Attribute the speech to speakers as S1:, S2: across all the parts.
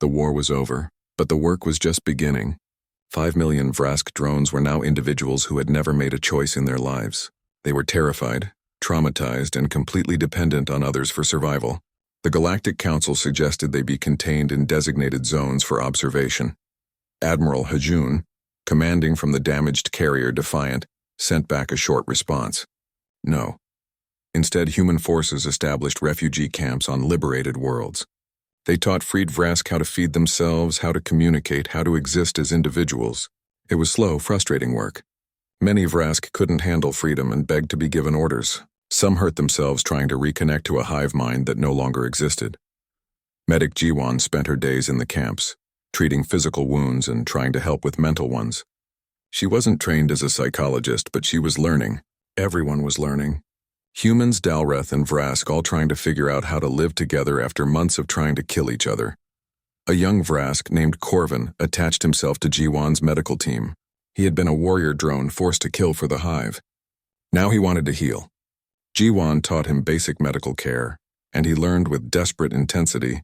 S1: The war was over, but the work was just beginning. 5 million Vrask drones were now individuals who had never made a choice in their lives. They were terrified, traumatized, and completely dependent on others for survival. The Galactic Council suggested they be contained in designated zones for observation. Admiral Hajun, commanding from the damaged carrier Defiant, sent back a short response. No. Instead, human forces established refugee camps on liberated worlds. They taught freed Vrask how to feed themselves, how to communicate, how to exist as individuals. It was slow, frustrating work. Many Vrask couldn't handle freedom and begged to be given orders. Some hurt themselves trying to reconnect to a hive mind that no longer existed. Medic Jiwan spent her days in the camps, treating physical wounds and trying to help with mental ones. She wasn't trained as a psychologist, but she was learning. Everyone was learning. Humans, Dalreth, and Vrask all trying to figure out how to live together after months of trying to kill each other. A young Vrask named Corvin attached himself to Jiwan's medical team. He had been a warrior drone forced to kill for the hive. Now he wanted to heal. Jiwan taught him basic medical care, and he learned with desperate intensity,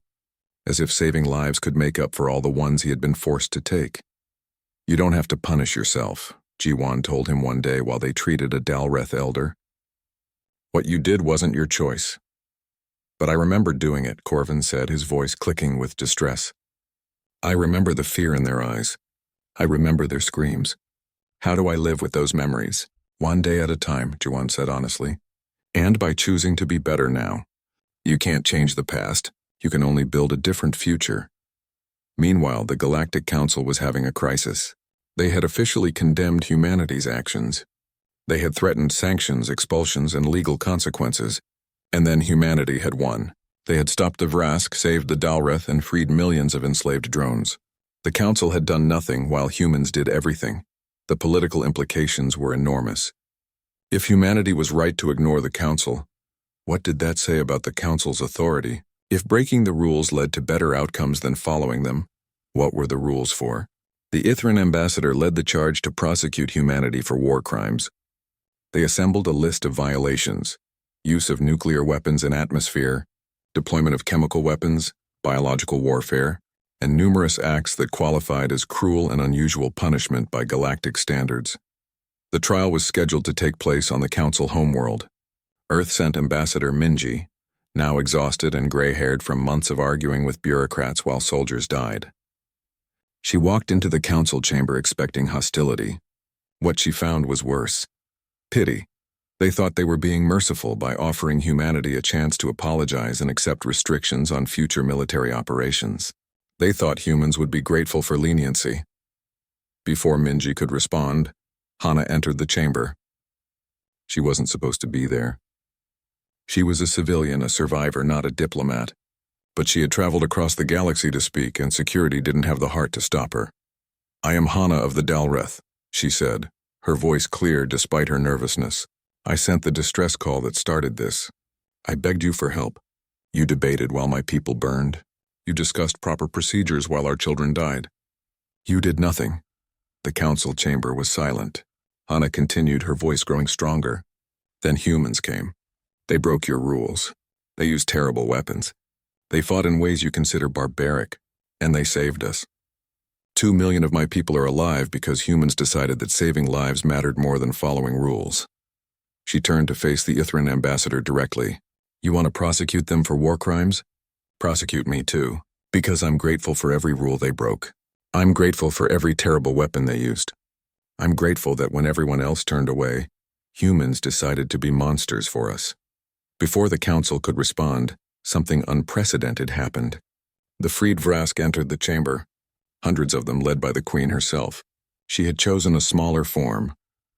S1: as if saving lives could make up for all the ones he had been forced to take. You don't have to punish yourself, Jiwan told him one day while they treated a Dalreth elder. What you did wasn't your choice. But I remember doing it, Corvin said, his voice clicking with distress. I remember the fear in their eyes. I remember their screams. How do I live with those memories? One day at a time, Jiwan said honestly. And by choosing to be better now. You can't change the past. You can only build a different future. Meanwhile, the Galactic Council was having a crisis. They had officially condemned humanity's actions. They had threatened sanctions, expulsions, and legal consequences. And then humanity had won. They had stopped the Vrask, saved the Dalreth, and freed millions of enslaved drones. The Council had done nothing while humans did everything. The political implications were enormous. If humanity was right to ignore the Council, what did that say about the Council's authority? If breaking the rules led to better outcomes than following them, what were the rules for? The Ithran ambassador led the charge to prosecute humanity for war crimes. They assembled a list of violations: use of nuclear weapons in atmosphere, deployment of chemical weapons, biological warfare, and numerous acts that qualified as cruel and unusual punishment by galactic standards. The trial was scheduled to take place on the Council homeworld. Earth sent Ambassador Minji, now exhausted and gray-haired from months of arguing with bureaucrats while soldiers died. She walked into the Council chamber expecting hostility. What she found was worse. Pity. They thought they were being merciful by offering humanity a chance to apologize and accept restrictions on future military operations. They thought humans would be grateful for leniency. Before Minji could respond, Hana entered the chamber. She wasn't supposed to be there. She was a civilian, a survivor, not a diplomat. But she had traveled across the galaxy to speak, and security didn't have the heart to stop her. I am Hana of the Dalreth, she said, her voice clear despite her nervousness. I sent the distress call that started this. I begged you for help. You debated while my people burned. You discussed proper procedures while our children died. You did nothing. The council chamber was silent. Hana continued, her voice growing stronger. Then humans came. They broke your rules. They used terrible weapons. They fought in ways you consider barbaric, and they saved us. 2 million of my people are alive because humans decided that saving lives mattered more than following rules. She turned to face the Ithran ambassador directly. You want to prosecute them for war crimes? Prosecute me too, because I'm grateful for every rule they broke. I'm grateful for every terrible weapon they used. I'm grateful that when everyone else turned away, humans decided to be monsters for us. Before the council could respond, something unprecedented happened. The freed Vrask entered the chamber, hundreds of them led by the queen herself. She had chosen a smaller form,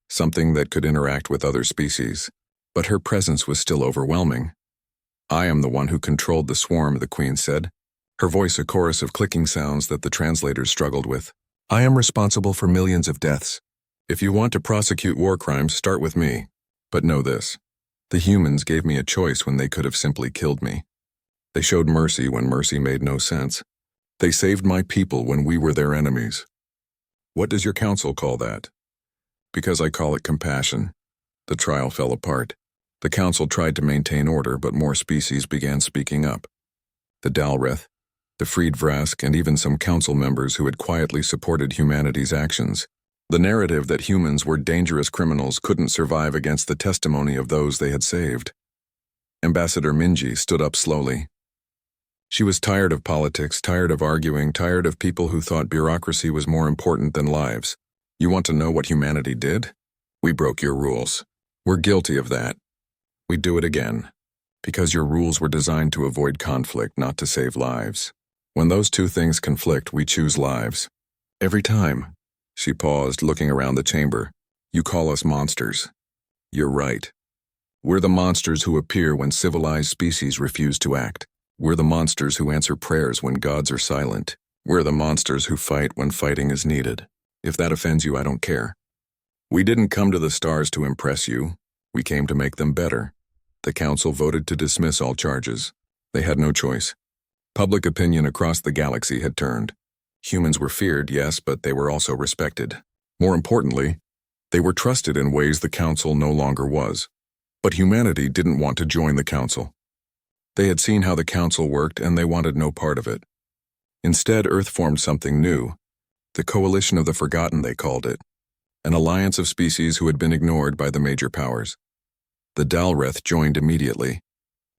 S1: something that could interact with other species, but her presence was still overwhelming. I am the one who controlled the swarm, the queen said, her voice a chorus of clicking sounds that the translators struggled with. I am responsible for millions of deaths. If you want to prosecute war crimes, start with me. But know this. The humans gave me a choice when they could have simply killed me. They showed mercy when mercy made no sense. They saved my people when we were their enemies. What does your council call that? Because I call it compassion. The trial fell apart. The council tried to maintain order, but more species began speaking up. The Dalreth, the freed Vrask, and even some council members who had quietly supported humanity's actions. The narrative that humans were dangerous criminals couldn't survive against the testimony of those they had saved. Ambassador Minji stood up slowly. She was tired of politics, tired of arguing, tired of people who thought bureaucracy was more important than lives. You want to know what humanity did? We broke your rules. We're guilty of that. We'd do it again. Because your rules were designed to avoid conflict, not to save lives. When those two things conflict, we choose lives. Every time. She paused, looking around the chamber. You call us monsters. You're right. We're the monsters who appear when civilized species refuse to act. We're the monsters who answer prayers when gods are silent. We're the monsters who fight when fighting is needed. If that offends you, I don't care. We didn't come to the stars to impress you. We came to make them better. The council voted to dismiss all charges. They had no choice. Public opinion across the galaxy had turned. Humans were feared, yes, but they were also respected. More importantly, they were trusted in ways the council no longer was. But humanity didn't want to join the council. They had seen how the council worked, and they wanted no part of it. Instead, Earth formed something new. The Coalition of the Forgotten, they called it. An alliance of species who had been ignored by the major powers. The Dalreth joined immediately.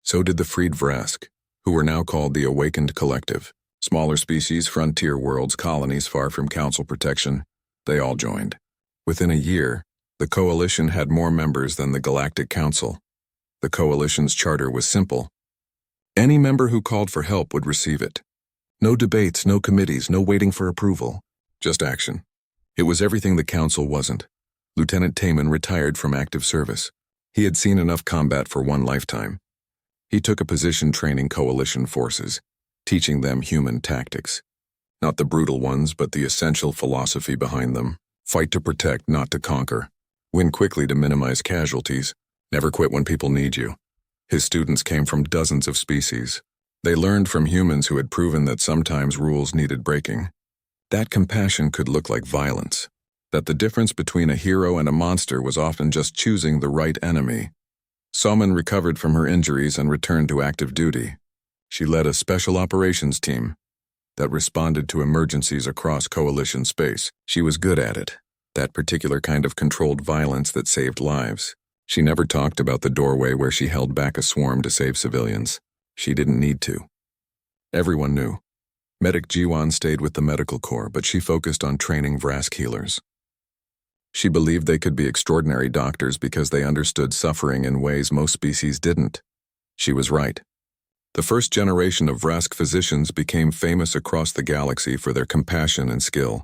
S1: So did the freed Vrask, who were now called the Awakened Collective. Smaller species, frontier worlds, colonies far from council protection, they all joined. Within a year, the coalition had more members than the Galactic Council. The coalition's charter was simple. Any member who called for help would receive it. No debates, no committees, no waiting for approval. Just action. It was everything the council wasn't. Lieutenant Taman retired from active service. He had seen enough combat for one lifetime. He took a position training coalition forces, teaching them human tactics. Not the brutal ones, but the essential philosophy behind them. Fight to protect, not to conquer. Win quickly to minimize casualties. Never quit when people need you. His students came from dozens of species. They learned from humans who had proven that sometimes rules needed breaking. That compassion could look like violence. That the difference between a hero and a monster was often just choosing the right enemy. Salman recovered from her injuries and returned to active duty. She led a special operations team that responded to emergencies across coalition space. She was good at it. That particular kind of controlled violence that saved lives. She never talked about the doorway where she held back a swarm to save civilians. She didn't need to. Everyone knew. Medic Jiwan stayed with the medical corps, but she focused on training Vrask healers. She believed they could be extraordinary doctors because they understood suffering in ways most species didn't. She was right. The first generation of Vrask physicians became famous across the galaxy for their compassion and skill.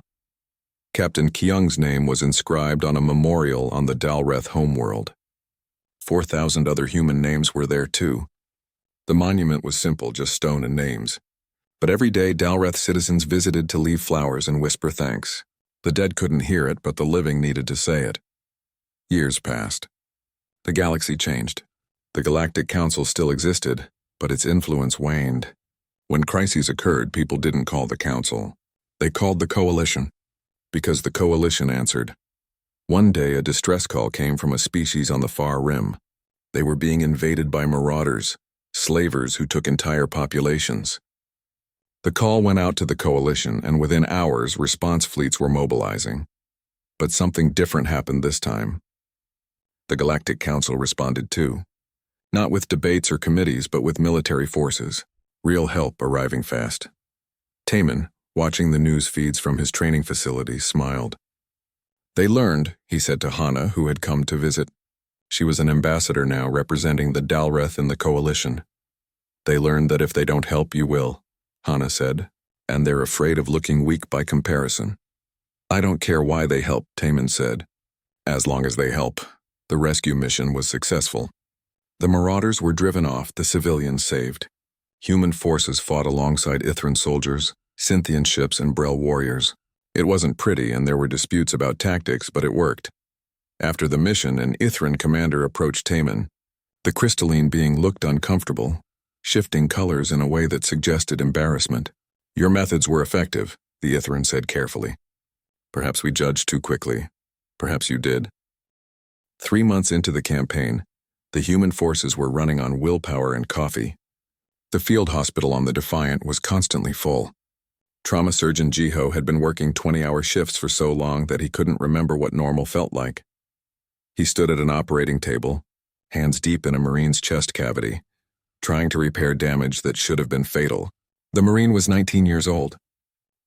S1: Captain Kyung's name was inscribed on a memorial on the Dalreth homeworld. 4,000 other human names were there too. The monument was simple, just stone and names. But every day Dalreth citizens visited to leave flowers and whisper thanks. The dead couldn't hear it, but the living needed to say it. Years passed. The galaxy changed. The Galactic Council still existed, but its influence waned. When crises occurred, people didn't call the Council. They called the Coalition, because the Coalition answered. One day, a distress call came from a species on the far rim. They were being invaded by marauders, slavers who took entire populations. The call went out to the Coalition, and within hours, response fleets were mobilizing. But something different happened this time. The Galactic Council responded too. Not with debates or committees, but with military forces. Real help arriving fast. Taman, watching the news feeds from his training facility, smiled. They learned, he said to Hana, who had come to visit. She was an ambassador now, representing the Dalreth in the Coalition. They learned that if they don't help, you will, Hana said, and they're afraid of looking weak by comparison. I don't care why they help, Taman said. As long as they help. The rescue mission was successful. The marauders were driven off, the civilians saved. Human forces fought alongside Ithran soldiers, Cynthian ships, and Brel warriors. It wasn't pretty, and there were disputes about tactics, but it worked. After the mission, an Ithran commander approached Taman. The crystalline being looked uncomfortable, shifting colors in a way that suggested embarrassment. Your methods were effective, the Ithran said carefully. Perhaps we judged too quickly. Perhaps you did. 3 months into the campaign, the human forces were running on willpower and coffee. The field hospital on the Defiant was constantly full. Trauma surgeon Jiho had been working 20-hour shifts for so long that he couldn't remember what normal felt like. He stood at an operating table, hands deep in a Marine's chest cavity, trying to repair damage that should have been fatal. The Marine was 19 years old.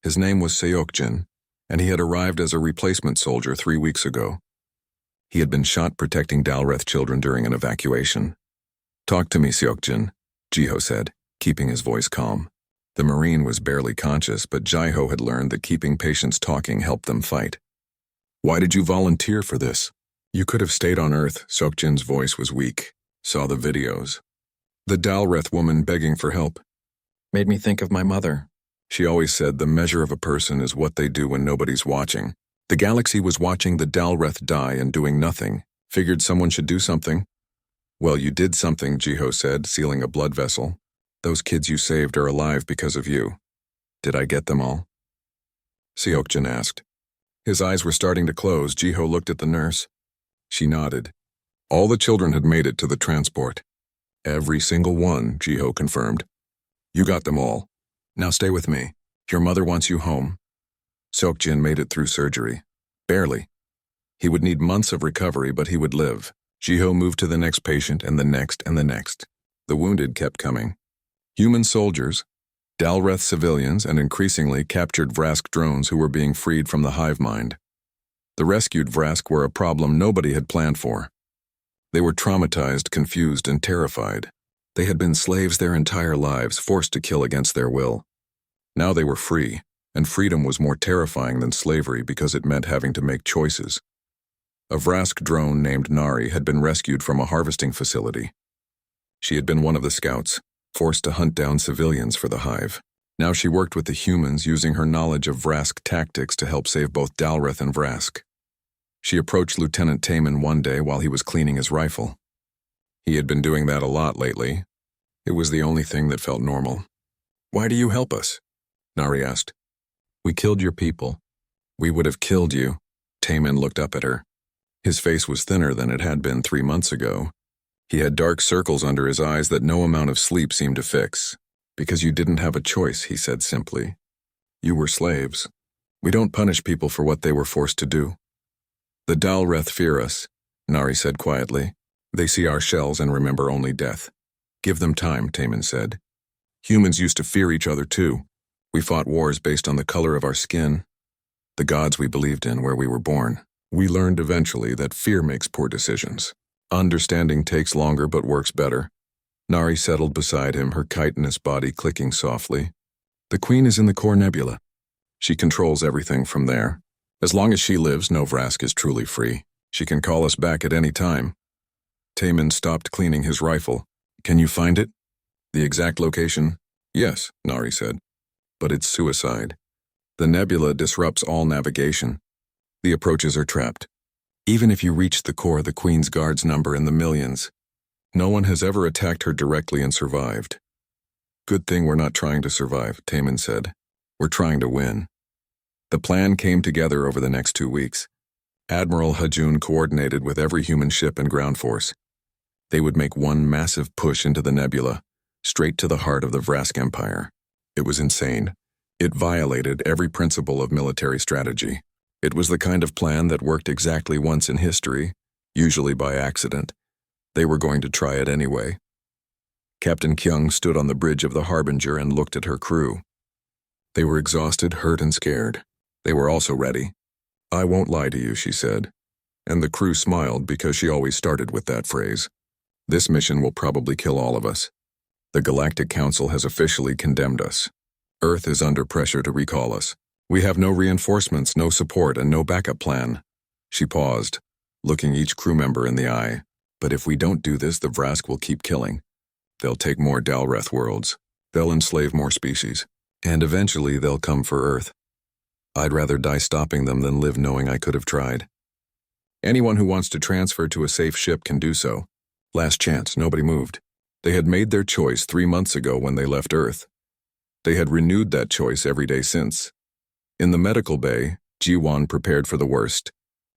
S1: His name was Seokjin, and he had arrived as a replacement soldier 3 weeks ago. He had been shot protecting Dalreth children during an evacuation. "Talk to me, Seokjin," Jiho said, keeping his voice calm. The Marine was barely conscious, but Jiho had learned that keeping patients talking helped them fight. "Why did you volunteer for this?" "You could have stayed on Earth," Seokjin's voice was weak. "Saw the videos. The Dalreth woman begging for help. Made me think of my mother. She always said the measure of a person is what they do when nobody's watching. The galaxy was watching the Dalreth die and doing nothing. Figured someone should do something." "Well, you did something," Jiho said, sealing a blood vessel. "Those kids you saved are alive because of you. Did I get them all?" Seokjin asked. His eyes were starting to close. Jiho looked at the nurse. She nodded. All the children had made it to the transport. "Every single one," Jiho confirmed. "You got them all. Now stay with me. Your mother wants you home." Seokjin made it through surgery. Barely. He would need months of recovery, but he would live. Jiho moved to the next patient and the next and the next. The wounded kept coming. Human soldiers, Dalreth civilians, and increasingly captured Vrask drones who were being freed from the hive mind. The rescued Vrask were a problem nobody had planned for. They were traumatized, confused, and terrified. They had been slaves their entire lives, forced to kill against their will. Now they were free, and freedom was more terrifying than slavery because it meant having to make choices. A Vrask drone named Nari had been rescued from a harvesting facility. She had been one of the scouts, forced to hunt down civilians for the hive. Now she worked with the humans, using her knowledge of Vrask tactics to help save both Dalreth and Vrask. She approached Lieutenant Taman one day while he was cleaning his rifle. He had been doing that a lot lately. It was the only thing that felt normal. "Why do you help us?" Nari asked. "We killed your people." "We would have killed you." Taman looked up at her. His face was thinner than it had been 3 months ago. He had dark circles under his eyes that no amount of sleep seemed to fix. "Because you didn't have a choice," he said simply. "You were slaves. We don't punish people for what they were forced to do." "The Dalreth fear us," Nari said quietly. "They see our shells and remember only death." "Give them time," Taman said. "Humans used to fear each other too. We fought wars based on the color of our skin, the gods we believed in where we were born. We learned eventually that fear makes poor decisions. Understanding takes longer but works better." Nari settled beside him, her chitinous body clicking softly. "The Queen is in the core nebula. She controls everything from there. As long as she lives, no Vrask is truly free. She can call us back at any time." Taman stopped cleaning his rifle. "Can you find it?" "The exact location?" "Yes," Nari said. "But it's suicide. The nebula disrupts all navigation. The approaches are trapped. Even if you reach the core, the Queen's guards number in the millions. No one has ever attacked her directly and survived." "Good thing we're not trying to survive," Taman said. "We're trying to win." The plan came together over the next 2 weeks. Admiral Hajun coordinated with every human ship and ground force. They would make one massive push into the nebula, straight to the heart of the Vrask Empire. It was insane. It violated every principle of military strategy. It was the kind of plan that worked exactly once in history, usually by accident. They were going to try it anyway. Captain Kyung stood on the bridge of the Harbinger and looked at her crew. They were exhausted, hurt, and scared. They were also ready. "I won't lie to you," she said. And the crew smiled because she always started with that phrase. "This mission will probably kill all of us. The Galactic Council has officially condemned us. Earth is under pressure to recall us. We have no reinforcements, no support, and no backup plan." She paused, looking each crew member in the eye. "But if we don't do this, the Vrask will keep killing. They'll take more Dalreth worlds. They'll enslave more species. And eventually they'll come for Earth. I'd rather die stopping them than live knowing I could have tried. Anyone who wants to transfer to a safe ship can do so. Last chance, nobody moved. They had made their choice 3 months ago when they left Earth. They had renewed that choice every day since. In the medical bay, Ji-won prepared for the worst.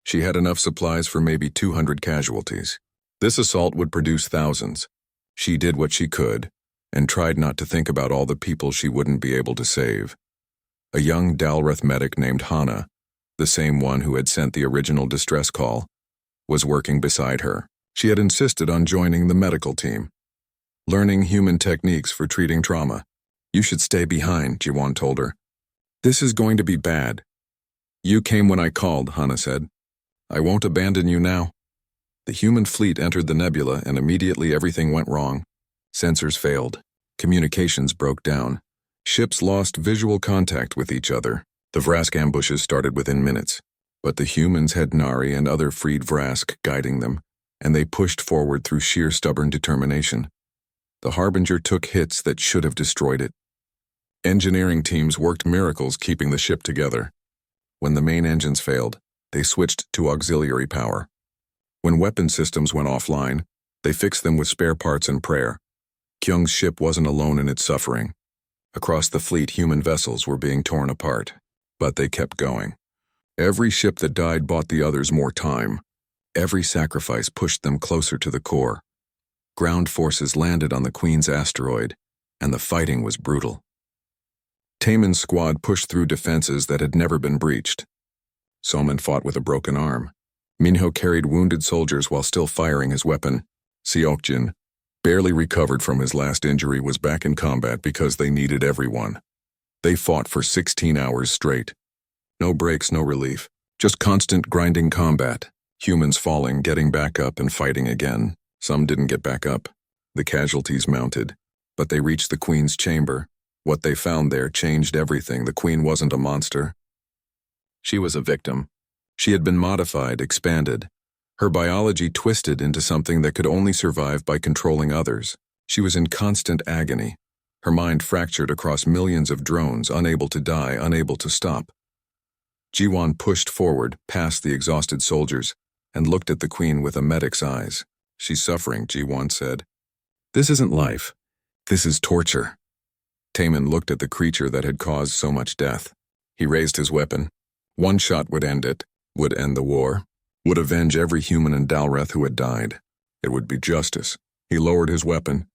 S1: She had enough supplies for maybe 200 casualties. This assault would produce thousands. She did what she could, and tried not to think about all the people she wouldn't be able to save. A young Dalreth medic named Hana, the same one who had sent the original distress call, was working beside her. She had insisted on joining the medical team, learning human techniques for treating trauma. "You should stay behind," Jiwon told her. "This is going to be bad." "You came when I called," Hana said. "I won't abandon you now." The human fleet entered the nebula, and immediately everything went wrong. Sensors failed. Communications broke down. Ships lost visual contact with each other. The Vrask ambushes started within minutes, but the humans had Nari and other freed Vrask guiding them, and they pushed forward through sheer stubborn determination. The Harbinger took hits that should have destroyed it. Engineering teams worked miracles keeping the ship together. When the main engines failed, they switched to auxiliary power. When weapon systems went offline, they fixed them with spare parts and prayer. Kyung's ship wasn't alone in its suffering. Across the fleet, human vessels were being torn apart, but they kept going. Every ship that died bought the others more time. Every sacrifice pushed them closer to the core. Ground forces landed on the Queen's asteroid, and the fighting was brutal. Taemin's squad pushed through defenses that had never been breached. Soman fought with a broken arm. Minho carried wounded soldiers while still firing his weapon. Seokjin, barely recovered from his last injury, was back in combat because they needed everyone. They fought for 16 hours straight. No breaks, no relief. Just constant grinding combat. Humans falling, getting back up, and fighting again. Some didn't get back up. The casualties mounted. But they reached the Queen's chamber. What they found there changed everything. The Queen wasn't a monster. She was a victim. She had been modified, expanded. Her biology twisted into something that could only survive by controlling others. She was in constant agony. Her mind fractured across millions of drones, unable to die, unable to stop. Jiwon pushed forward, past the exhausted soldiers, and looked at the Queen with a medic's eyes. "She's suffering," Jiwon said. "This isn't life. This is torture." Taemin looked at the creature that had caused so much death. He raised his weapon. One shot would end it, would end the war, would avenge every human in Dalreth who had died. It would be justice. He lowered his weapon.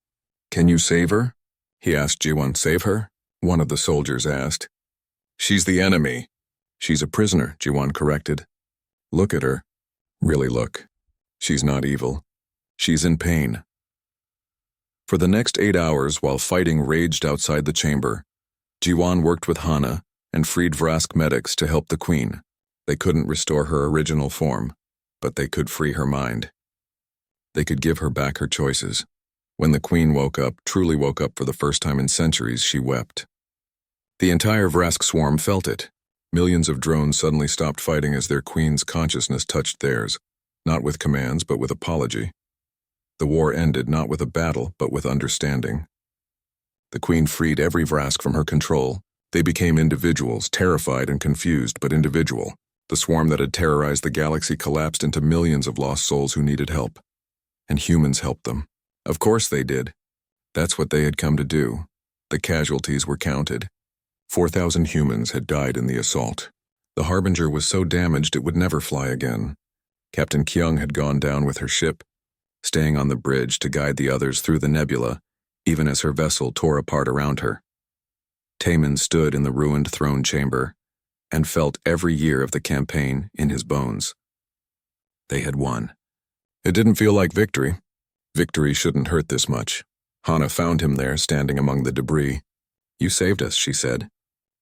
S1: "Can you save her?" he asked Jiwon. "Save her?" one of the soldiers asked. "She's the enemy." "She's a prisoner," Jiwon corrected. "Look at her. Really look. She's not evil. She's in pain." For the next 8 hours, while fighting raged outside the chamber, Jiwon worked with Hana and freed Vrask medics to help the Queen. They couldn't restore her original form, but they could free her mind. They could give her back her choices. When the Queen woke up, truly woke up for the first time in centuries, she wept. The entire Vrask swarm felt it. Millions of drones suddenly stopped fighting as their Queen's consciousness touched theirs, not with commands but with apology. The war ended not with a battle but with understanding. The Queen freed every Vrask from her control. They became individuals, terrified and confused, but individual. The swarm that had terrorized the galaxy collapsed into millions of lost souls who needed help. And humans helped them. Of course they did. That's what they had come to do. The casualties were counted. 4,000 humans had died in the assault. The Harbinger was so damaged it would never fly again. Captain Kyung had gone down with her ship, staying on the bridge to guide the others through the nebula, even as her vessel tore apart around her. Taemin stood in the ruined throne chamber and felt every year of the campaign in his bones. They had won. It didn't feel like victory. Victory shouldn't hurt this much. Hana found him there, standing among the debris. "You saved us," she said.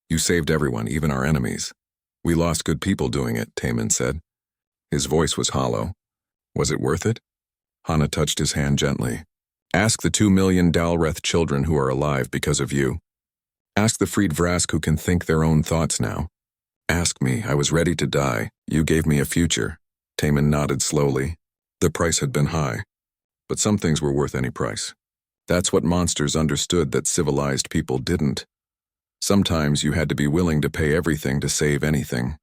S1: "You saved everyone, even our enemies." "We lost good people doing it," Taemin said. His voice was hollow. "Was it worth it?" Hana touched his hand gently. "Ask the 2 million Dalreth children who are alive because of you. Ask the freed Vrask who can think their own thoughts now. Ask me. I was ready to die. You gave me a future." Taemin nodded slowly. The price had been high, but some things were worth any price. That's what monsters understood that civilized people didn't. Sometimes you had to be willing to pay everything to save anything.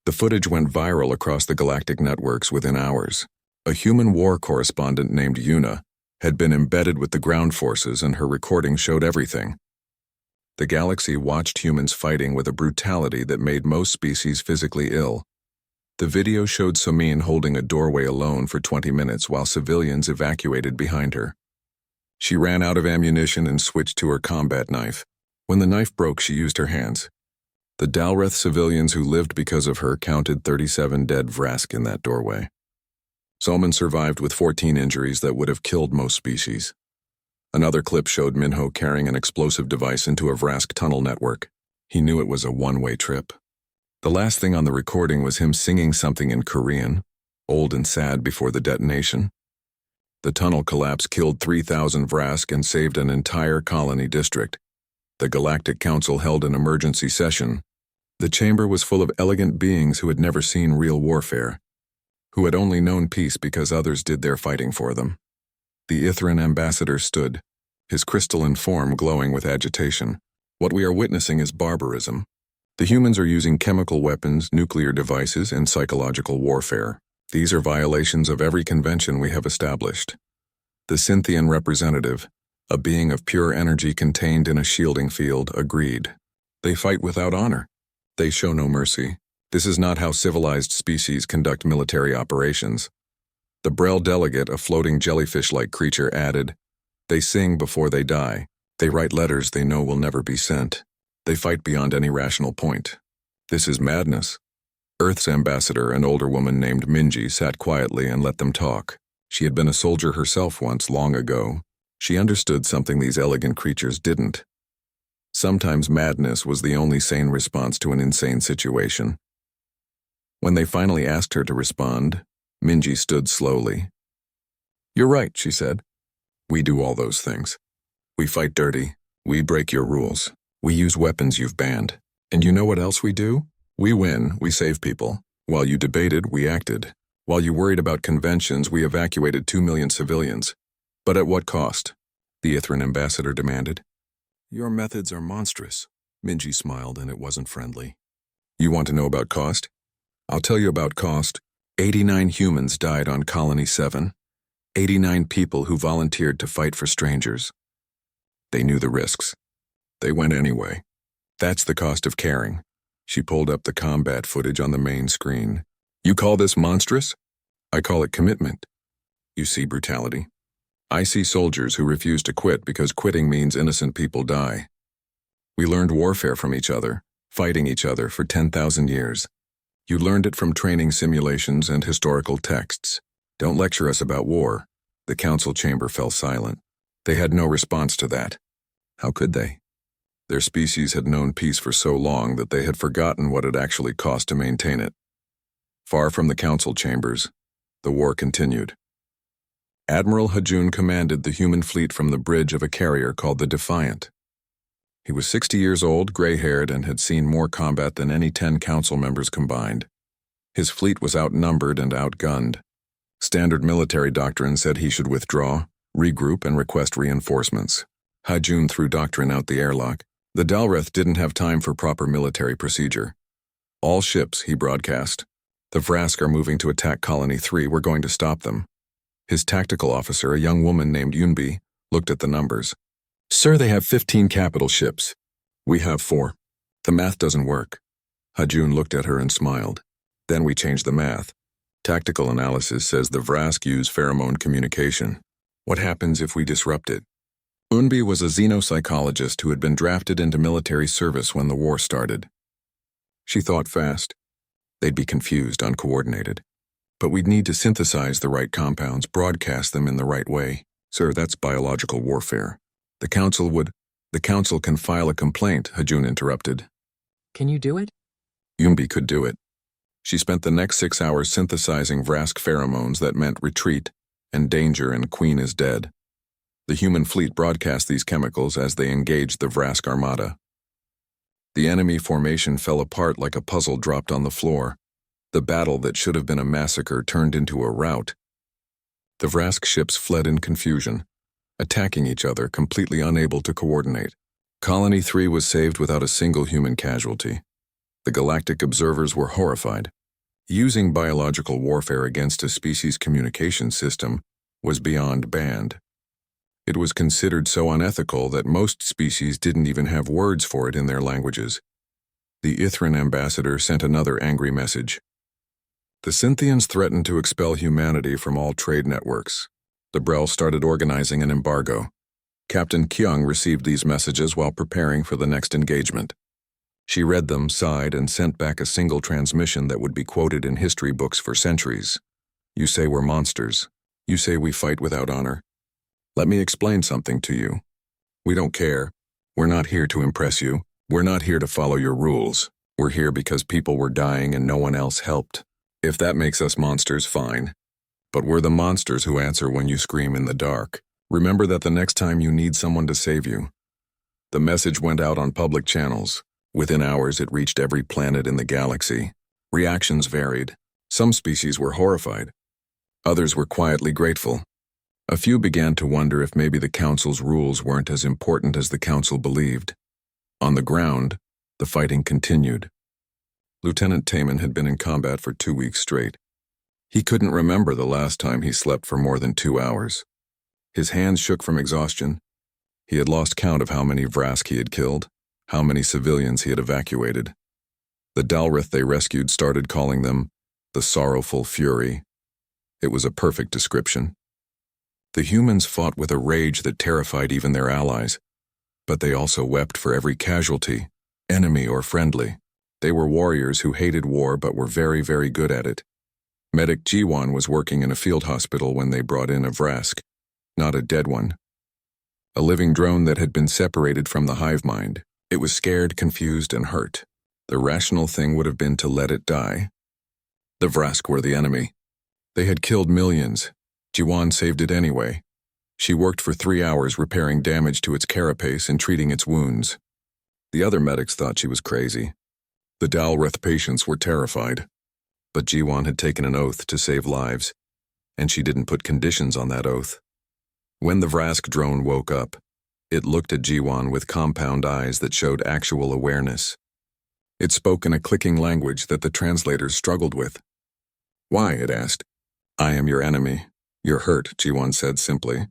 S1: The footage went viral across the galactic networks within hours. A human war correspondent named Yuna had been embedded with the ground forces, and her recording showed everything. The galaxy watched humans fighting with a brutality that made most species physically ill. The video showed Somin holding a doorway alone for 20 minutes while civilians evacuated behind her. She ran out of ammunition and switched to her combat knife. When the knife broke, she used her hands. The Dalreth civilians who lived because of her counted 37 dead Vrask in that doorway. Solman survived with 14 injuries that would have killed most species. Another clip showed Minho carrying an explosive device into a Vrask tunnel network. He knew it was a one-way trip. The last thing on the recording was him singing something in Korean, old and sad before the detonation. The tunnel collapse killed 3,000 Vrask and saved an entire colony district. The Galactic Council held an emergency session. The chamber was full of elegant beings who had never seen real warfare, who had only known peace because others did their fighting for them. The Ithran ambassador stood, his crystalline form glowing with agitation. What we are witnessing is barbarism. The humans are using chemical weapons, nuclear devices, and psychological warfare. These are violations of every convention we have established. The Cynthian representative, a being of pure energy contained in a shielding field, agreed. They fight without honor. They show no mercy. This is not how civilized species conduct military operations. The Brel delegate, a floating jellyfish-like creature, added, "They sing before they die. They write letters they know will never be sent. They fight beyond any rational point. This is madness." Earth's ambassador, an older woman named Minji, sat quietly and let them talk. She had been a soldier herself once, long ago. She understood something these elegant creatures didn't. Sometimes madness was the only sane response to an insane situation. When they finally asked her to respond, Minji stood slowly. "You're right," she said. "We do all those things. We fight dirty. We break your rules. We use weapons you've banned. And you know what else we do? We win, we save people. While you debated, we acted. While you worried about conventions, we evacuated 2 million civilians. But at what cost?" the Ithran ambassador demanded. "Your methods are monstrous." Minji smiled, and it wasn't friendly. "You want to know about cost? I'll tell you about cost. 89 humans died on Colony 7. 89 people who volunteered to fight for strangers. They knew the risks. They went anyway. That's the cost of caring." She pulled up the combat footage on the main screen. "You call this monstrous? I call it commitment. You see brutality. I see soldiers who refuse to quit because quitting means innocent people die. We learned warfare from each other, fighting each other for 10,000 years. You learned it from training simulations and historical texts. Don't lecture us about war." The council chamber fell silent. They had no response to that. How could they? Their species had known peace for so long that they had forgotten what it actually cost to maintain it. Far from the council chambers, the war continued. Admiral Hajun commanded the human fleet from the bridge of a carrier called the Defiant. He was 60 years old, gray-haired, and had seen more combat than any 10 council members combined. His fleet was outnumbered and outgunned. Standard military doctrine said he should withdraw, regroup, and request reinforcements. Hajun threw doctrine out the airlock. The Dalreth didn't have time for proper military procedure. "All ships," he broadcast. "The Vrask are moving to attack Colony 3. We're going to stop them." His tactical officer, a young woman named Yunbi, looked at the numbers. "Sir, they have 15 capital ships. We have 4. The math doesn't work." Hajun looked at her and smiled. "Then we changed the math. Tactical analysis says the Vrask use pheromone communication. What happens if we disrupt it?" Unbi was a xenopsychologist who had been drafted into military service when the war started. She thought fast. They'd be confused, uncoordinated. But we'd need to synthesize the right compounds, broadcast them in the right way. "Sir, that's biological warfare. The council can file a complaint," Hajun interrupted.
S2: "Can you do it?"
S1: Yumbi could do it. She spent the next 6 hours synthesizing Vrask pheromones that meant retreat and danger and Queen is dead. The human fleet broadcast these chemicals as they engaged the Vrask armada. The enemy formation fell apart like a puzzle dropped on the floor. The battle that should have been a massacre turned into a rout. The Vrask ships fled in confusion, attacking each other, completely unable to coordinate. Colony 3 was saved without a single human casualty. The galactic observers were horrified. Using biological warfare against a species communication system was beyond banned. It was considered so unethical that most species didn't even have words for it in their languages. The Ithran ambassador sent another angry message. The Cynthians threatened to expel humanity from all trade networks. The Brel started organizing an embargo. Captain Kyung received these messages while preparing for the next engagement. She read them, sighed, and sent back a single transmission that would be quoted in history books for centuries. You say we're monsters. You say we fight without honor. Let me explain something to you. We don't care. We're not here to impress you. We're not here to follow your rules. We're here because people were dying and no one else helped. If that makes us monsters, fine. But we're the monsters who answer when you scream in the dark. Remember that the next time you need someone to save you. The message went out on public channels. Within hours, it reached every planet in the galaxy. Reactions varied. Some species were horrified. Others were quietly grateful. A few began to wonder if maybe the Council's rules weren't as important as the Council believed. On the ground, the fighting continued. Lieutenant Taman had been in combat for 2 weeks straight. He couldn't remember the last time he slept for more than 2 hours. His hands shook from exhaustion. He had lost count of how many Vrask he had killed, how many civilians he had evacuated. The Dalrith they rescued started calling them the Sorrowful Fury. It was a perfect description. The humans fought with a rage that terrified even their allies, but they also wept for every casualty, enemy or friendly. They were warriors who hated war but were very, very good at it. Medic Jiwan was working in a field hospital when they brought in a Vrask, not a dead one. A living drone that had been separated from the hive mind. It was scared, confused, and hurt. The rational thing would have been to let it die. The Vrask were the enemy. They had killed millions. Jiwan saved it anyway. She worked for 3 hours repairing damage to its carapace and treating its wounds. The other medics thought she was crazy. The Dalrith patients were terrified. But Jiwan had taken an oath to save lives, and she didn't put conditions on that oath. When the Vrask drone woke up, it looked at Jiwan with compound eyes that showed actual awareness. It spoke in a clicking language that the translators struggled with. Why, it asked. I am your enemy. You're hurt, Jiwan said simply.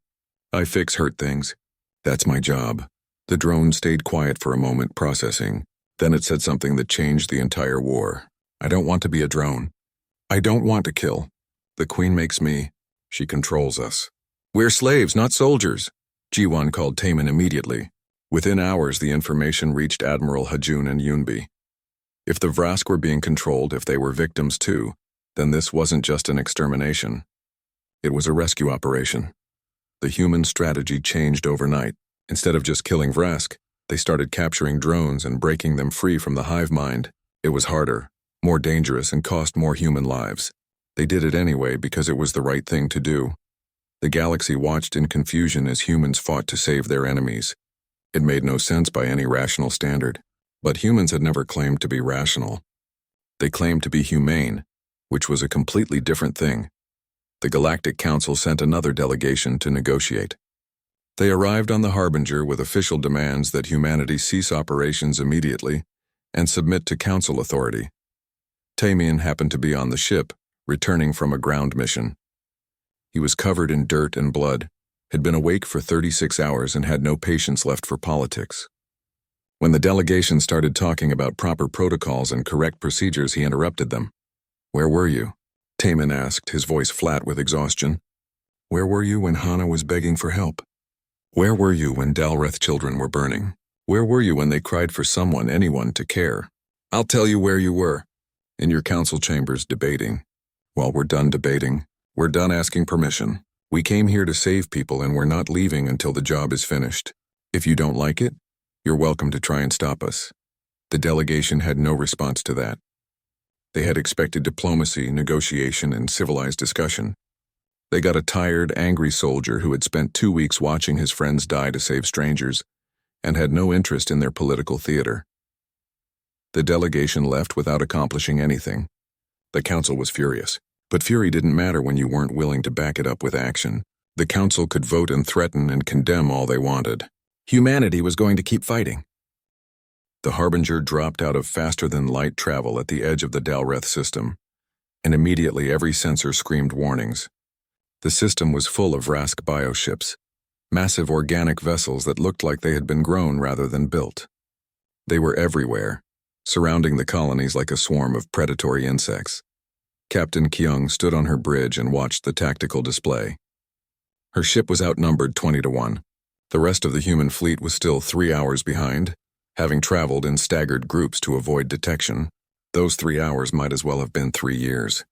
S1: I fix hurt things. That's my job. The drone stayed quiet for a moment, processing. Then it said something that changed the entire war. I don't want to be a drone. I don't want to kill. The Queen makes me. She controls us. We're slaves, not soldiers. Jiwan called Taman immediately. Within hours, the information reached Admiral Hajun and Yunbi. If the Vrask were being controlled, if they were victims too, then this wasn't just an extermination. It was a rescue operation. The human strategy changed overnight. Instead of just killing Vrask, they started capturing drones and breaking them free from the hive mind. It was harder, more dangerous, and cost more human lives. They did it anyway because it was the right thing to do. The galaxy watched in confusion as humans fought to save their enemies. It made no sense by any rational standard. But humans had never claimed to be rational. They claimed to be humane, which was a completely different thing. The Galactic Council sent another delegation to negotiate. They arrived on the Harbinger with official demands that humanity cease operations immediately and submit to Council authority. Tamian happened to be on the ship, returning from a ground mission. He was covered in dirt and blood, had been awake for 36 hours and had no patience left for politics. When the delegation started talking about proper protocols and correct procedures, he interrupted them. Where were you? Taman asked, his voice flat with exhaustion. Where were you when Hana was begging for help? Where were you when Dalrith children were burning? Where were you when they cried for someone, anyone, to care? I'll tell you where you were. In your council chambers debating. Well, we're done debating. We're done asking permission. We came here to save people and we're not leaving until the job is finished. If you don't like it, you're welcome to try and stop us. The delegation had no response to that. They had expected diplomacy, negotiation, and civilized discussion. They got a tired, angry soldier who had spent 2 weeks watching his friends die to save strangers and had no interest in their political theater. The delegation left without accomplishing anything. The council was furious. But fury didn't matter when you weren't willing to back it up with action. The council could vote and threaten and condemn all they wanted. Humanity was going to keep fighting. The Harbinger dropped out of faster-than-light travel at the edge of the Dalrith system, and immediately every sensor screamed warnings. The system was full of Vrask bioships, massive organic vessels that looked like they had been grown rather than built. They were everywhere, surrounding the colonies like a swarm of predatory insects. Captain Kyung stood on her bridge and watched the tactical display. Her ship was outnumbered 20 to 1. The rest of the human fleet was still 3 hours behind, having traveled in staggered groups to avoid detection. Those 3 hours might as well have been 3 years.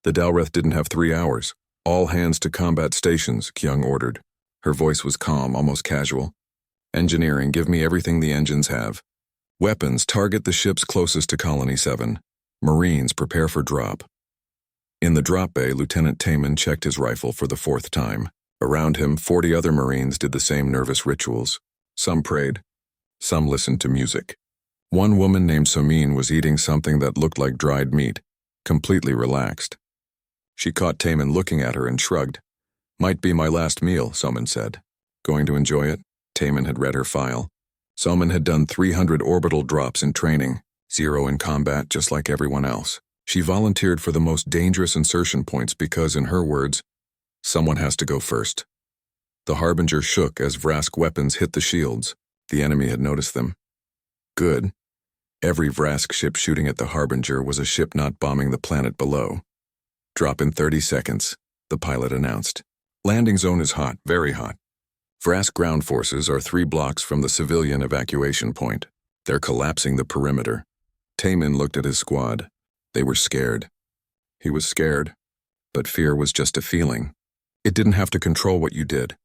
S1: The Dalreth didn't have 3 hours. All hands to combat stations, Kyung ordered. Her voice was calm, almost casual. Engineering, give me everything the engines have. Weapons, target the ships closest to Colony 7. Marines, prepare for drop. In the drop bay, Lieutenant Taman checked his rifle for the 4th time. Around him, 40 other Marines did the same nervous rituals. Some prayed. Some listened to music. One woman named Somin was eating something that looked like dried meat, completely relaxed. She caught Taman looking at her and shrugged. Might be my last meal, Somin said. Going to enjoy it? Taman had read her file. Somin had done 300 orbital drops in training, 0 in combat just like everyone else. She volunteered for the most dangerous insertion points because, in her words, someone has to go first. The Harbinger shook as Vrask weapons hit the shields. The enemy had noticed them. Good. Every Vrask ship shooting at the Harbinger was a ship not bombing the planet below. Drop in 30 seconds, the pilot announced. Landing zone is hot, very hot. Vrask ground forces are 3 blocks from the civilian evacuation point. They're collapsing the perimeter. Taman looked at his squad. They were scared. He was scared, but fear was just a feeling. It didn't have to control what you did.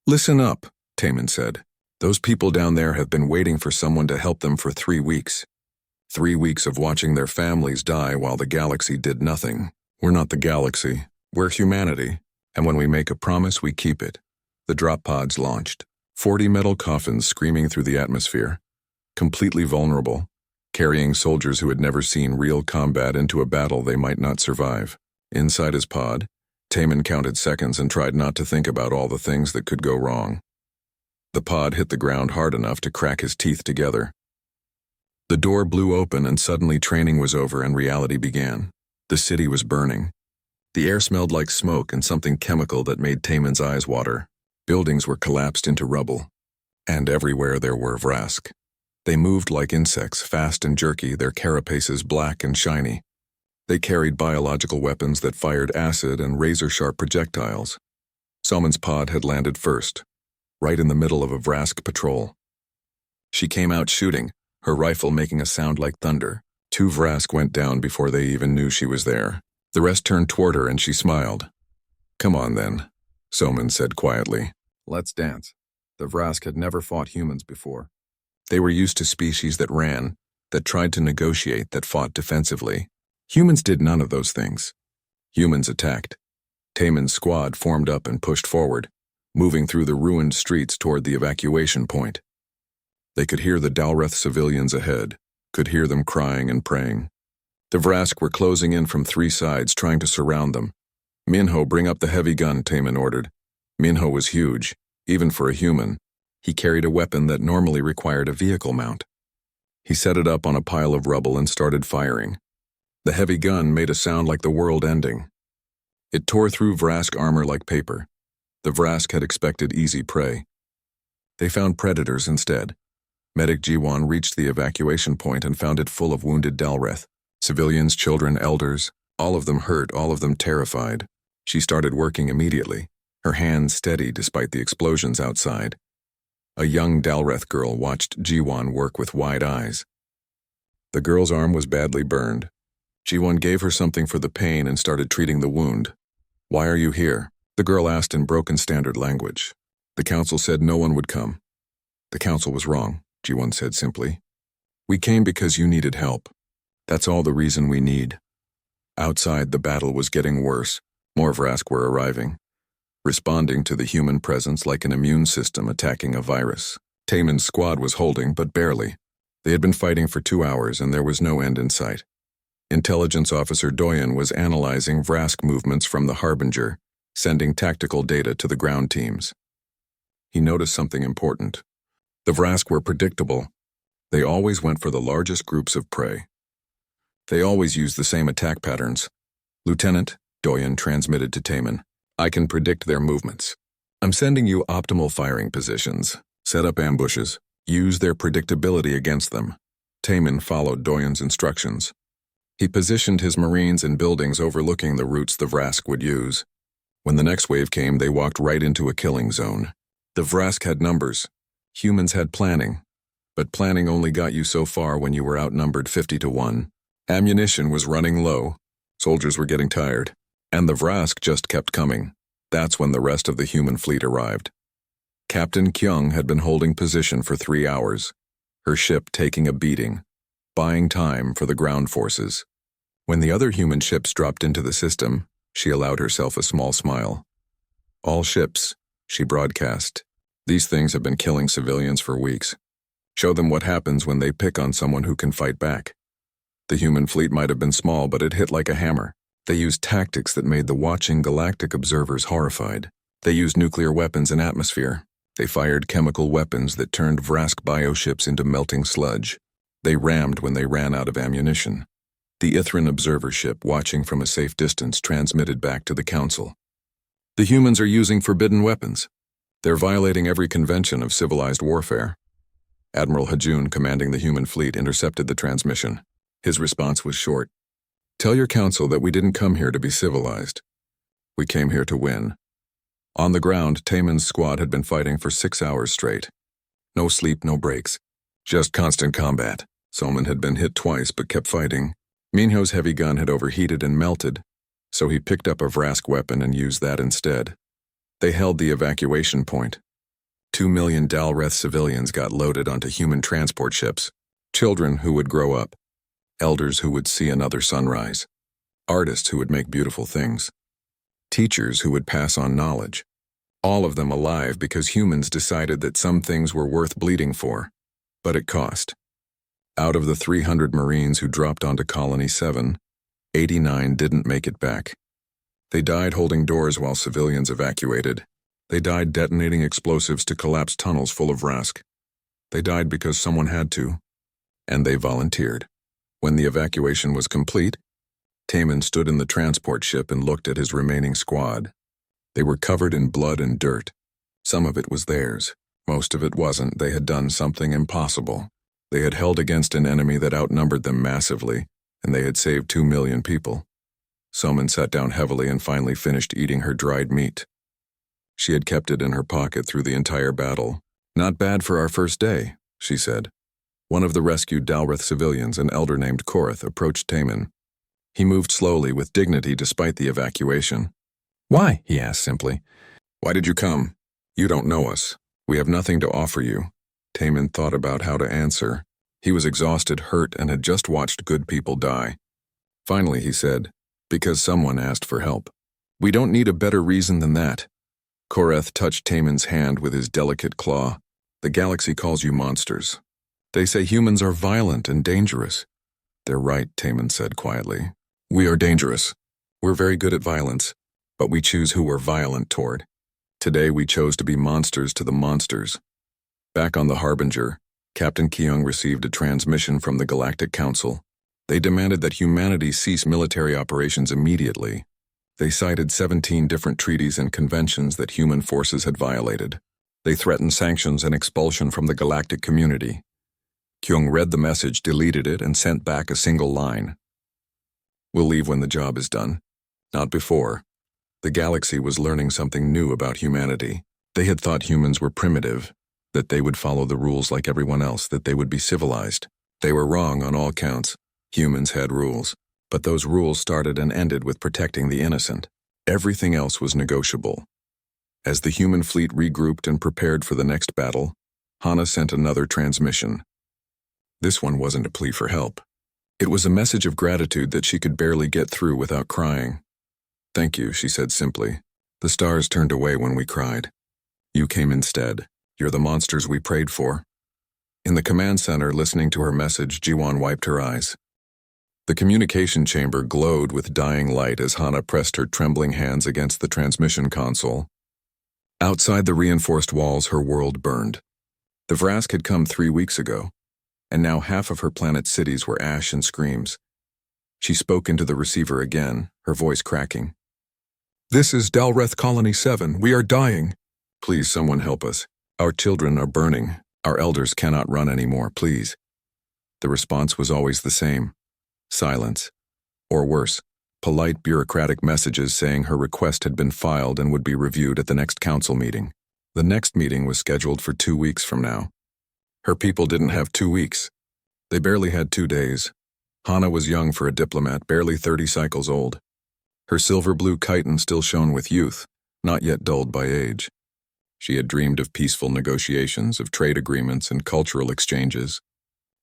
S1: Listen up, Taman said. Those people down there have been waiting for someone to help them for 3 weeks. 3 weeks of watching their families die while the galaxy did nothing. We're not the galaxy. We're humanity. And when we make a promise, we keep it. The drop pods launched. 40 metal coffins screaming through the atmosphere. Completely vulnerable. Carrying soldiers who had never seen real combat into a battle they might not survive. Inside his pod, Taman counted seconds and tried not to think about all the things that could go wrong. The pod hit the ground hard enough to crack his teeth together. The door blew open and suddenly training was over and reality began. The city was burning. The air smelled like smoke and something chemical that made Taman's eyes water. Buildings were collapsed into rubble. And everywhere there were Vrask. They moved like insects, fast and jerky, their carapaces black and shiny. They carried biological weapons that fired acid and razor-sharp projectiles. Somin's pod had landed first, right in the middle of a Vrask patrol. She came out shooting, her rifle making a sound like thunder. 2 Vrask went down before they even knew she was there. The rest turned toward her and she smiled. Come on then, Somin said quietly. Let's dance. The Vrask had never fought humans before. They were used to species that ran, that tried to negotiate, that fought defensively. Humans did none of those things. Humans attacked. Taman's squad formed up and pushed forward, moving through the ruined streets toward the evacuation point. They could hear the Dalreth civilians ahead, could hear them crying and praying. The Vrask were closing in from 3 sides, trying to surround them. Minho, bring up the heavy gun, Taman ordered. Minho was huge, even for a human. He carried a weapon that normally required a vehicle mount. He set it up on a pile of rubble and started firing. The heavy gun made a sound like the world ending. It tore through Vrask armor like paper. The Vrask had expected easy prey. They found predators instead. Medic Jiwan reached the evacuation point and found it full of wounded Dalreth. Civilians, children, elders, all of them hurt, all of them terrified. She started working immediately, her hands steady despite the explosions outside. A young Dalreth girl watched Jiwan work with wide eyes. The girl's arm was badly burned. Jiwan gave her something for the pain and started treating the wound. Why are you here? The girl asked in broken standard language. The council said no one would come. The council was wrong, Jiwan said simply. We came because you needed help. That's all the reason we need. Outside, the battle was getting worse. More Vrask were arriving, responding to the human presence like an immune system attacking a virus. Taman's squad was holding, but barely. They had been fighting for 2 hours and there was no end in sight. Intelligence Officer Doyen was analyzing Vrask movements from the Harbinger, sending tactical data to the ground teams. He noticed something important. The Vrask were predictable. They always went for the largest groups of prey. They always used the same attack patterns. Lieutenant, Doyen transmitted to Taman, I can predict their movements. I'm sending you optimal firing positions. Set up ambushes. Use their predictability against them. Taman followed Doyen's instructions. He positioned his Marines in buildings overlooking the routes the Vrask would use. When the next wave came, they walked right into a killing zone. The Vrask had numbers. Humans had planning. But planning only got you so far when you were outnumbered 50-1. Ammunition was running low. Soldiers were getting tired. And the Vrask just kept coming. That's when the rest of the human fleet arrived. Captain Kyung had been holding position for 3 hours, her ship taking a beating, buying time for the ground forces. When the other human ships dropped into the system, she allowed herself a small smile. "All ships," she broadcast. "These things have been killing civilians for weeks. Show them what happens when they pick on someone who can fight back." The human fleet might have been small, but it hit like a hammer. They used tactics that made the watching galactic observers horrified. They used nuclear weapons and atmosphere. They fired chemical weapons that turned Vrask bioships into melting sludge. They rammed when they ran out of ammunition. The Ithran observer ship, watching from a safe distance, transmitted back to the Council. "The humans are using forbidden weapons. They're violating every convention of civilized warfare." Admiral Hajun, commanding the human fleet, intercepted the transmission. His response was short. "Tell your council that we didn't come here to be civilized. We came here to win." On the ground, Taemin's squad had been fighting for 6 hours straight. No sleep, no breaks. Just constant combat. Soman had been hit twice but kept fighting. Minho's heavy gun had overheated and melted, so he picked up a Vrask weapon and used that instead. They held the evacuation point. 2 million Dalreth civilians got loaded onto human transport ships. Children who would grow up. Elders who would see another sunrise. Artists who would make beautiful things. Teachers who would pass on knowledge. All of them alive because humans decided that some things were worth bleeding for. But it cost. Out of the 300 Marines who dropped onto Colony 7, 89 didn't make it back. They died holding doors while civilians evacuated. They died detonating explosives to collapse tunnels full of Vrask. They died because someone had to. And they volunteered. When the evacuation was complete, Taemin stood in the transport ship and looked at his remaining squad. They were covered in blood and dirt. Some of it was theirs. Most of it wasn't. They had done something impossible. They had held against an enemy that outnumbered them massively, and they had saved 2 million people. Soman sat down heavily and finally finished eating her dried meat. She had kept it in her pocket through the entire battle. "Not bad for our first day," she said. One of the rescued Dalreth civilians, an elder named Korath, approached Taemin. He moved slowly with dignity despite the evacuation. "Why?" he asked simply. "Why did you come? You don't know us. We have nothing to offer you." Taemin thought about how to answer. He was exhausted, hurt, and had just watched good people die. Finally, he said, "Because someone asked for help." "We don't need a better reason than that." Korath touched Taemin's hand with his delicate claw. "The galaxy calls you monsters. They say humans are violent and dangerous." "They're right," Taemin said quietly. "We are dangerous. We're very good at violence, but we choose who we're violent toward. Today we chose to be monsters to the monsters." Back on the Harbinger, Captain Kyung received a transmission from the Galactic Council. They demanded that humanity cease military operations immediately. They cited 17 different treaties and conventions that human forces had violated. They threatened sanctions and expulsion from the galactic community. Kyung read the message, deleted it, and sent back a single line. "We'll leave when the job is done. Not before." The galaxy was learning something new about humanity. They had thought humans were primitive, that they would follow the rules like everyone else, that they would be civilized. They were wrong on all counts. Humans had rules, but those rules started and ended with protecting the innocent. Everything else was negotiable. As the human fleet regrouped and prepared for the next battle, Hana sent another transmission. This one wasn't a plea for help. It was a message of gratitude that she could barely get through without crying. "Thank you," she said simply. "The stars turned away when we cried. You came instead. You're the monsters we prayed for." In the command center, listening to her message, Jiwon wiped her eyes. The communication chamber glowed with dying light as Hana pressed her trembling hands against the transmission console. Outside the reinforced walls, her world burned. The Vrask had come 3 weeks ago, and now half of her planet's cities were ash and screams. She spoke into the receiver again, her voice cracking. "This is Dalreth Colony 7. We are dying. Please, someone help us. Our children are burning. Our elders cannot run anymore, please." The response was always the same. Silence. Or worse, polite bureaucratic messages saying her request had been filed and would be reviewed at the next council meeting. The next meeting was scheduled for 2 weeks from now. Her people didn't have 2 weeks. They barely had 2 days. Hana was young for a diplomat, barely 30 cycles old. Her silver-blue chiton still shone with youth, not yet dulled by age. She had dreamed of peaceful negotiations, of trade agreements and cultural exchanges.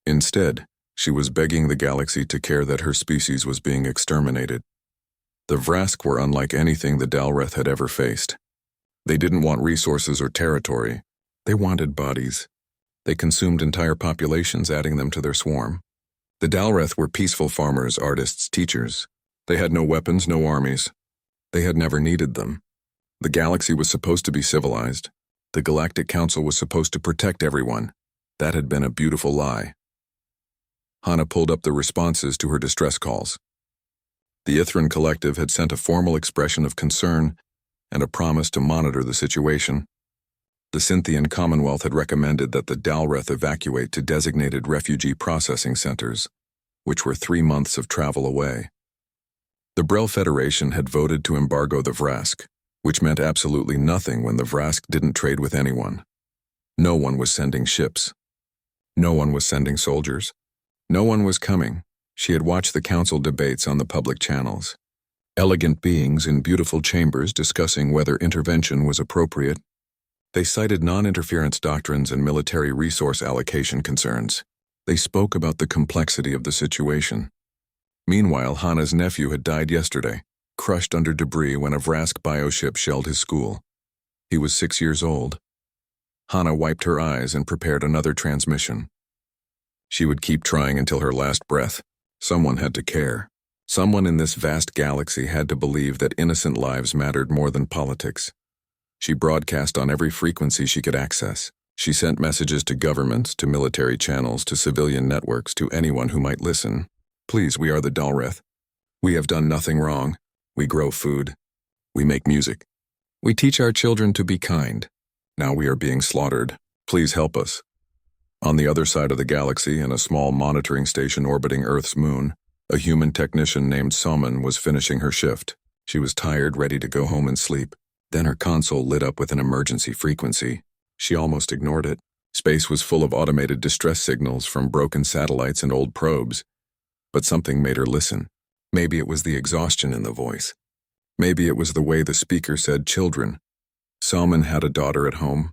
S1: Instead, she was begging the galaxy to care that her species was being exterminated. The Vrask were unlike anything the Dalreth had ever faced. They didn't want resources or territory. They wanted bodies. They consumed entire populations, adding them to their swarm. The Dalreth were peaceful farmers, artists, teachers. They had no weapons, no armies. They had never needed them. The galaxy was supposed to be civilized. The Galactic Council was supposed to protect everyone. That had been a beautiful lie. Hana pulled up the responses to her distress calls. The Ithran Collective had sent a formal expression of concern and a promise to monitor the situation. The Cynthian Commonwealth had recommended that the Dalreth evacuate to designated refugee processing centers, which were 3 months of travel away. The Brel Federation had voted to embargo the Vrask, which meant absolutely nothing when the Vrask didn't trade with anyone. No one was sending ships. No one was sending soldiers. No one was coming. She had watched the council debates on the public channels. Elegant beings in beautiful chambers discussing whether intervention was appropriate. They cited non-interference doctrines and military resource allocation concerns. They spoke about the complexity of the situation. Meanwhile, Hana's nephew had died yesterday, crushed under debris when a Vrask bioship shelled his school. He was 6 years old. Hana wiped her eyes and prepared another transmission. She would keep trying until her last breath. Someone had to care. Someone in this vast galaxy had to believe that innocent lives mattered more than politics. She broadcast on every frequency she could access. She sent messages to governments, to military channels, to civilian networks, to anyone who might listen. Please, we are the Dalreth. We have done nothing wrong. We grow food. We make music. We teach our children to be kind. Now we are being slaughtered. Please help us. On the other side of the galaxy, in a small monitoring station orbiting Earth's moon, a human technician named Salman was finishing her shift. She was tired, ready to go home and sleep. Then her console lit up with an emergency frequency. She almost ignored it. Space was full of automated distress signals from broken satellites and old probes. But something made her listen. Maybe it was the exhaustion in the voice. Maybe it was the way the speaker said children. Salman had a daughter at home,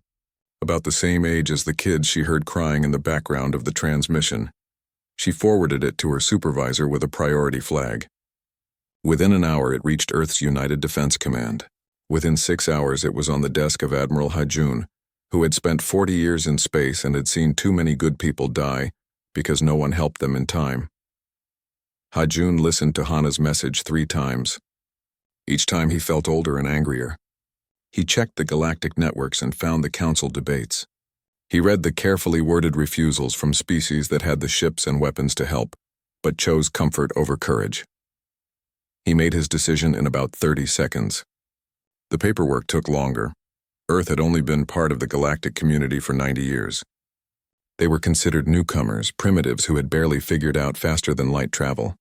S1: about the same age as the kids she heard crying in the background of the transmission. She forwarded it to her supervisor with a priority flag. Within an hour, it reached Earth's United Defense Command. Within 6 hours, it was on the desk of Admiral Hajun, who had spent 40 years in space and had seen too many good people die because no one helped them in time. Hajun listened to Hana's message 3 times. Each time he felt older and angrier. He checked the galactic networks and found the council debates. He read the carefully worded refusals from species that had the ships and weapons to help, but chose comfort over courage. He made his decision in about 30 seconds. The paperwork took longer. Earth had only been part of the galactic community for 90 years. They were considered newcomers, primitives who had barely figured out faster-than-light travel.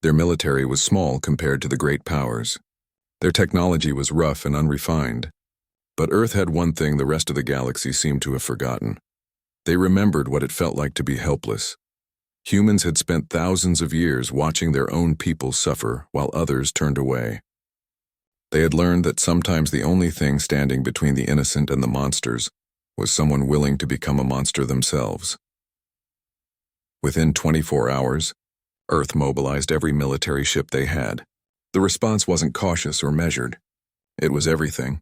S1: Their military was small compared to the great powers. Their technology was rough and unrefined. But Earth had one thing the rest of the galaxy seemed to have forgotten. They remembered what it felt like to be helpless. Humans had spent thousands of years watching their own people suffer while others turned away. They had learned that sometimes the only thing standing between the innocent and the monsters was someone willing to become a monster themselves. Within 24 hours, Earth mobilized every military ship they had. The response wasn't cautious or measured. It was everything.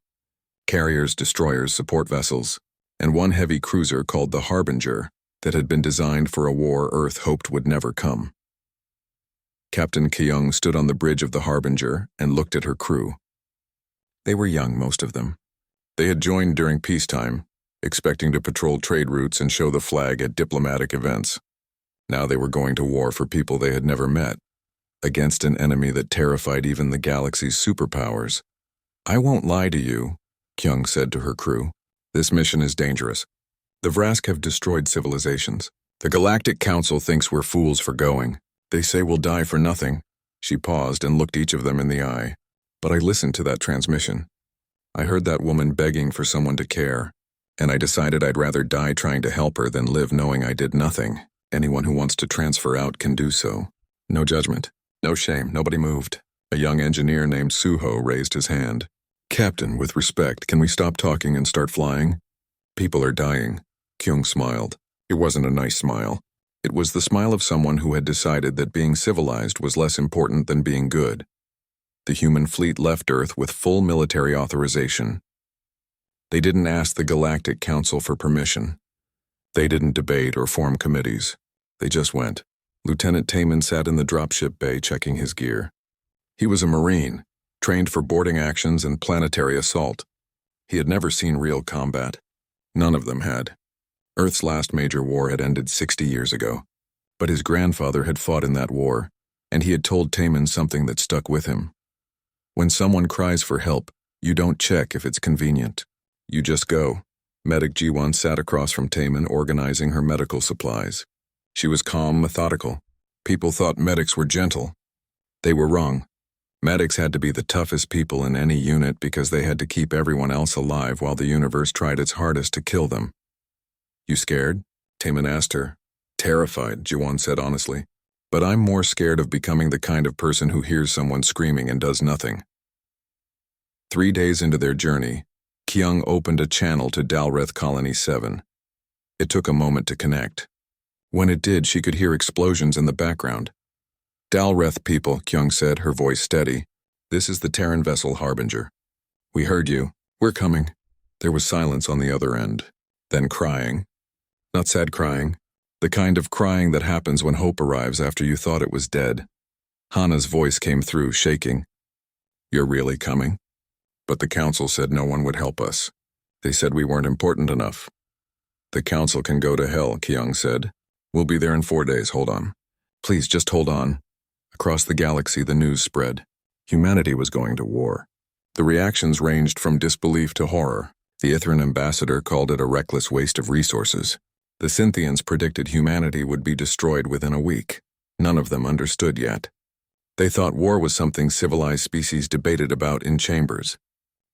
S1: Carriers, destroyers, support vessels, and one heavy cruiser called the Harbinger that had been designed for a war Earth hoped would never come. Captain Kyung stood on the bridge of the Harbinger and looked at her crew. They were young, most of them. They had joined during peacetime, expecting to patrol trade routes and show the flag at diplomatic events. Now they were going to war for people they had never met, against an enemy that terrified even the galaxy's superpowers. "I won't lie to you," Kyung said to her crew. "This mission is dangerous. The Vrask have destroyed civilizations. The Galactic Council thinks we're fools for going. They say we'll die for nothing." She paused and looked each of them in the eye. "But I listened to that transmission. I heard that woman begging for someone to care, and I decided I'd rather die trying to help her than live knowing I did nothing. Anyone who wants to transfer out can do so. No judgment, no shame, nobody moved. A young engineer named Suho raised his hand. Captain, with respect, can we stop talking and start flying? People are dying. Kyung smiled. It wasn't a nice smile. It was the smile of someone who had decided that being civilized was less important than being good. The human fleet left Earth with full military authorization. They didn't ask the Galactic Council for permission. They didn't debate or form committees. They just went. Lieutenant Taman sat in the dropship bay checking his gear. He was a Marine, trained for boarding actions and planetary assault. He had never seen real combat. None of them had. Earth's last major war had ended 60 years ago. But his grandfather had fought in that war, and he had told Taman something that stuck with him. When someone cries for help, you don't check if it's convenient. You just go. Medic Ji-won sat across from Taman organizing her medical supplies. She was calm, methodical. People thought medics were gentle. They were wrong. Medics had to be the toughest people in any unit because they had to keep everyone else alive while the universe tried its hardest to kill them. You scared? Taman asked her. Terrified, Ji-won said honestly. But I'm more scared of becoming the kind of person who hears someone screaming and does nothing. 3 days into their journey, Kyung opened a channel to Dalreth Colony 7. It took a moment to connect. When it did, she could hear explosions in the background. Dalreth people, Kyung said, her voice steady. This is the Terran vessel Harbinger. We heard you. We're coming. There was silence on the other end. Then crying. Not sad crying. The kind of crying that happens when hope arrives after you thought it was dead. Hana's voice came through, shaking. You're really coming? But the council said no one would help us. They said we weren't important enough. The council can go to hell, Kyung said. We'll be there in 4 days, hold on. Please, just hold on. Across the galaxy, the news spread. Humanity was going to war. The reactions ranged from disbelief to horror. The Ithran ambassador called it a reckless waste of resources. The Cynthians predicted humanity would be destroyed within a week. None of them understood yet. They thought war was something civilized species debated about in chambers.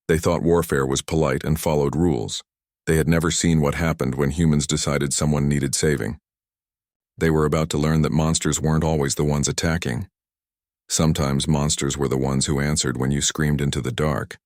S1: They thought warfare was polite and followed rules. They had never seen what happened when humans decided someone needed saving. They were about to learn that monsters weren't always the ones attacking. Sometimes monsters were the ones who answered when you screamed into the dark.